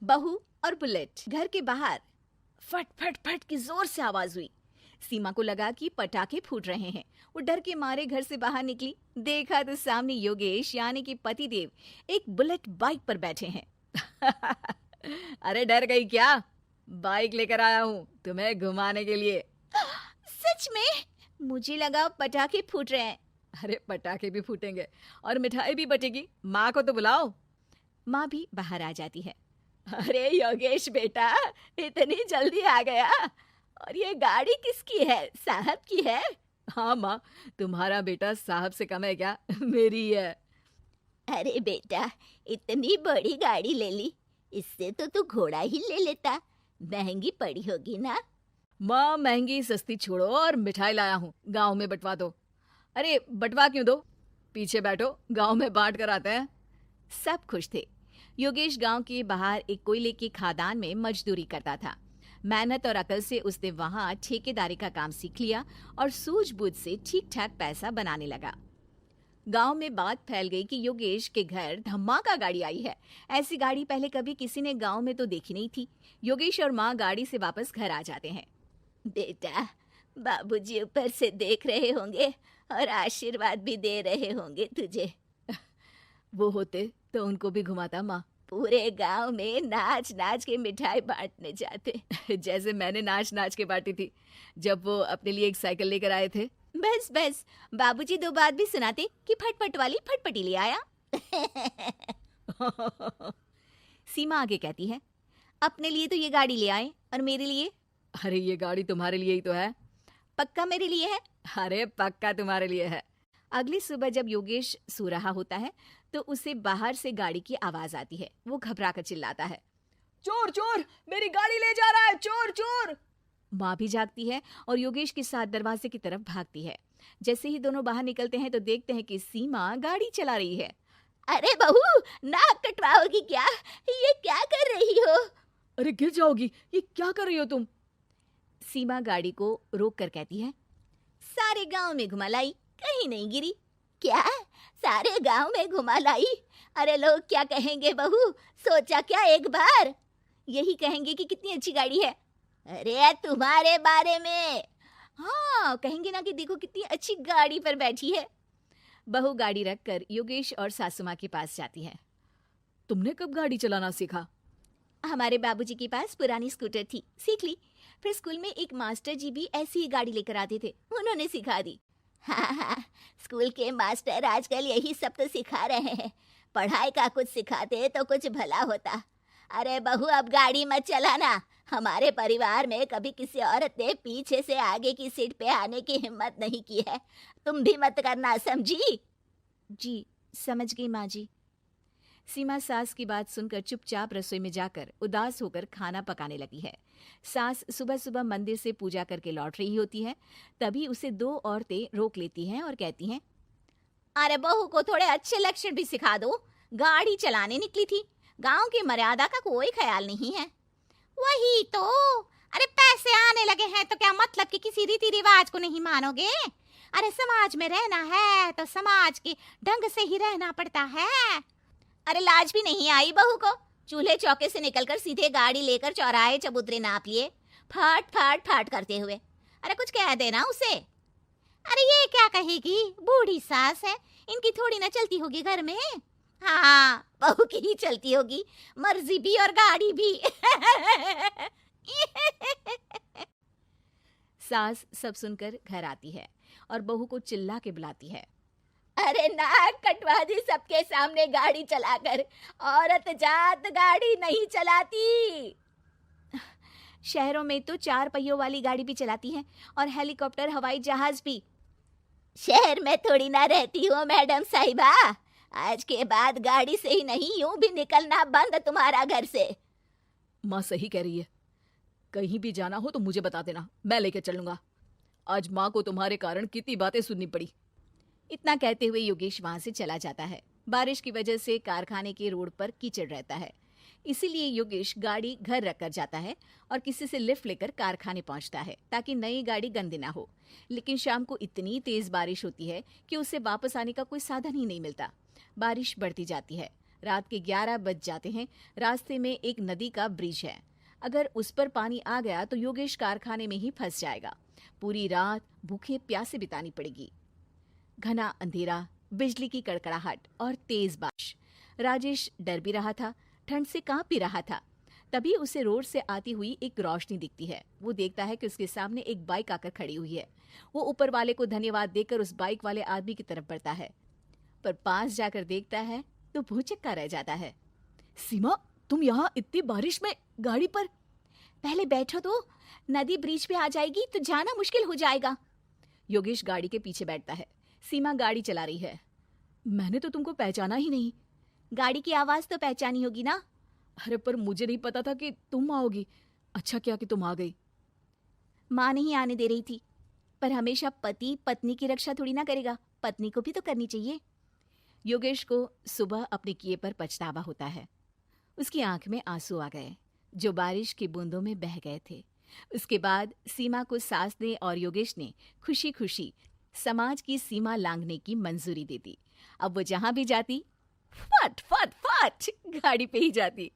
बहू और बुलेट। घर के बाहर फट फट फट की जोर से आवाज हुई। सीमा को लगा कि पटाखे फूट रहे हैं। वो डर के मारे घर से बाहर निकली। देखा तो सामने योगेश यानी कि पतिदेव एक बुलेट बाइक पर बैठे हैं। अरे डर गई क्या? बाइक लेकर आया हूँ तुम्हें घुमाने के लिए। सच में? मुझे लगा पटाखे फूट रहे हैं। अरे पटाखे भी फूटेंगे और मिठाई भी बटेगी। माँ को तो बुलाओ। माँ भी बाहर आ जाती है। अरे योगेश बेटा, इतनी जल्दी आ गया? और ये गाड़ी किसकी है? साहब की है? हाँ माँ, तुम्हारा बेटा साहब से कम है क्या? मेरी है। अरे बेटा, इतनी बड़ी गाड़ी ले ली, इससे तो तू घोड़ा ही ले लेता। महंगी पड़ी होगी ना? माँ महंगी सस्ती छोड़ो और मिठाई लाया हूँ, गांव में बंटवा दो। अरे बंटवा क्यों दो? पीछे बैठो, गांव में बांट कर आते हैं। सब खुश थे। योगेश गांव के बाहर एक कोयले की खदान में मजदूरी करता था। मेहनत और अकल से उसने वहां ठेकेदारी का काम सीख लिया और सूझबूझ से ठीक ठाक पैसा बनाने लगा। गांव में बात फैल गई कि योगेश के घर धमाका गाड़ी आई है। ऐसी गाड़ी पहले कभी किसी ने गांव में तो देखी नहीं थी। योगेश और माँ गाड़ी से वापस घर आ जाते हैं। बेटा, बाबूजी ऊपर से देख रहे होंगे और आशीर्वाद भी दे रहे होंगे तुझे। वो होते तो उनको भी घुमाता माँ। पूरे गांव में नाच नाच के मिठाई बांटने जाते। जैसे मैंने नाच नाच के बांटी थी जब वो अपने लिए एक साइकिल लेकर आए थे। बस बस, बाबूजी दो बात भी सुनाते कि फटफट वाली फटफटी ले आया। सीमा आगे कहती है, अपने लिए तो ये गाड़ी ले आए और मेरे लिए? अरे ये गाड़ी तुम्हारे लिए ही तो है। पक्का मेरे लिए है? अरे पक्का तुम्हारे लिए है। अगली सुबह जब योगेश सो रहा होता है तो उसे बाहर से गाड़ी की आवाज आती है। वो घबरा कर चिल्लाता है, चोर चोर, मेरी गाड़ी ले जा रहा है, चोर चोर। माँ भी जागती है और योगेश के साथ दरवाजे की तरफ भागती है। जैसे ही दोनों बाहर निकलते हैं तो देखते हैं कि सीमा गाड़ी चला रही है। अरे बहू, नाक कटवाओगी क्या? ये क्या कर रही हो? अरे गिर जाओगी, ये क्या कर रही हो तुम? सीमा गाड़ी को रोक कर कहती है, सारे गांव में घुमा लाई, कहीं नहीं गिरी। क्या? सारे गांव में घुमा लाई? अरे लोग क्या कहेंगे बहू? सोचा क्या एक बार? यही कहेंगे कि कितनी अच्छी गाड़ी है। अरे तुम्हारे बारे में। हाँ, कहेंगे ना कि देखो कितनी अच्छी गाड़ी पर बैठी है। बहू गाड़ी रखकर योगेश और सासू माँ के पास जाती है। तुमने कब गाड़ी चलाना सीखा? हमारे बाबूजी के पास पुरानी स्कूटर थी, सीख ली। फिर स्कूल में एक मास्टर जी भी ऐसी ही गाड़ी लेकर आते थे, उन्होंने सिखा दी। हाँ हाँ, स्कूल के मास्टर आजकल यही सब तो सिखा रहे हैं। पढ़ाई का कुछ सिखाते तो कुछ भला होता। अरे बहू, अब गाड़ी मत चलाना। हमारे परिवार में कभी किसी औरत ने पीछे से आगे की सीट पे आने की हिम्मत नहीं की है। तुम भी मत करना, समझी? जी समझ गई माँ जी। सीमा सास की बात सुनकर चुपचाप रसोई में जाकर उदास होकर खाना पकाने लगी है। सास सुबह सुबह मंदिर से पूजा करके लौट रही होती है। तभी उसे दो औरतें रोक लेती हैं और कहती हैं, अरे बहू को थोड़े अच्छे लक्षण भी सिखा दो। गाड़ी चलाने निकली थी, गांव की मर्यादा का कोई ख्याल नहीं है। वही तो। अरे पैसे आने लगे हैं तो क्या मतलब कि किसी रीति रिवाज को नहीं मानोगे? अरे समाज में रहना है तो समाज के ढंग से ही रहना पड़ता है। अरे लाज भी नहीं आई बहू को? चूल्हे चौके से निकलकर सीधे गाड़ी लेकर चौराहे चबूतरे नाप लिए, फाट फाट फाट करते हुए। अरे कुछ कह देना उसे। अरे ये क्या कहेगी, बूढ़ी सास है, इनकी थोड़ी ना चलती होगी घर में। हाँ, बहू की ही चलती होगी, मर्जी भी और गाड़ी भी। सास सब सुनकर घर आती है और बहू को चिल्ला के बुलाती है, अरे नाक कटवा दी सबके सामने गाड़ी चलाकर। औरत जात गाड़ी नहीं चलाती। शहरों में तो 4 पहियों वाली गाड़ी भी चलाती हैं और हेलीकॉप्टर, हवाई जहाज भी। शहर में थोड़ी ना रहती हो मैडम साहिबा। आज के बाद गाड़ी से ही नहीं, यूं भी निकलना बंद तुम्हारा घर से। माँ सही कह रही है, कहीं भी जाना हो तो मुझे बता देना, मैं लेकर चलूंगा। आज माँ को तुम्हारे कारण कितनी बातें सुननी पड़ी। इतना कहते हुए योगेश वहां से चला जाता है। बारिश की वजह से कारखाने के रोड पर कीचड़ रहता है, इसीलिए योगेश गाड़ी घर रखकर जाता है और किसी से लिफ्ट लेकर कारखाने पहुंचता है ताकि नई गाड़ी गंदी ना हो। लेकिन शाम को इतनी तेज बारिश होती है कि उसे वापस आने का कोई साधन ही नहीं मिलता। बारिश बढ़ती जाती है। रात के 11 बज जाते हैं। रास्ते में एक नदी का ब्रिज है। अगर उस पर पानी आ गया तो योगेश कारखाने में ही फंस जाएगा। पूरी रात भूखे प्यासे बितानी पड़ेगी। घना अंधेरा, बिजली की कड़कड़ाहट और तेज बारिश। राजेश डर भी रहा था, ठंड से कांप भी रहा था। तभी उसे रोड से आती हुई एक रोशनी दिखती है। वो देखता है कि उसके सामने एक बाइक आकर खड़ी हुई है। वो ऊपर वाले को धन्यवाद देकर उस बाइक वाले आदमी की तरफ बढ़ता है, पर पास जाकर देखता है तो भौचक्का रह जाता है। सीमा, तुम यहाँ इतनी बारिश में गाड़ी पर? पहले बैठो तो, नदी ब्रिज पे आ जाएगी तो जाना मुश्किल हो जाएगा। योगेश गाड़ी के पीछे बैठता है। सीमा गाड़ी चला रही है। मैंने तो तुमको पहचाना ही नहीं। गाड़ी की आवाज तो पहचानी होगी ना। अरे पर मुझे नहीं पता था कि तुम आओगी। अच्छा किया कि तुम आ गई। माँ नहीं आने दे रही थी, पर हमेशा पति पत्नी की रक्षा थोड़ी ना करेगा, पत्नी को भी तो करनी चाहिए। योगेश को सुबह अपने किए पर पछतावा होता है। उसकी आंख में आंसू आ गए जो बारिश की बूंदों में बह गए थे। उसके बाद सीमा को सास ने और योगेश ने खुशी खुशी समाज की सीमा लांघने की मंजूरी दे दी। अब वो जहां भी जाती फट फट फट गाड़ी पे ही जाती।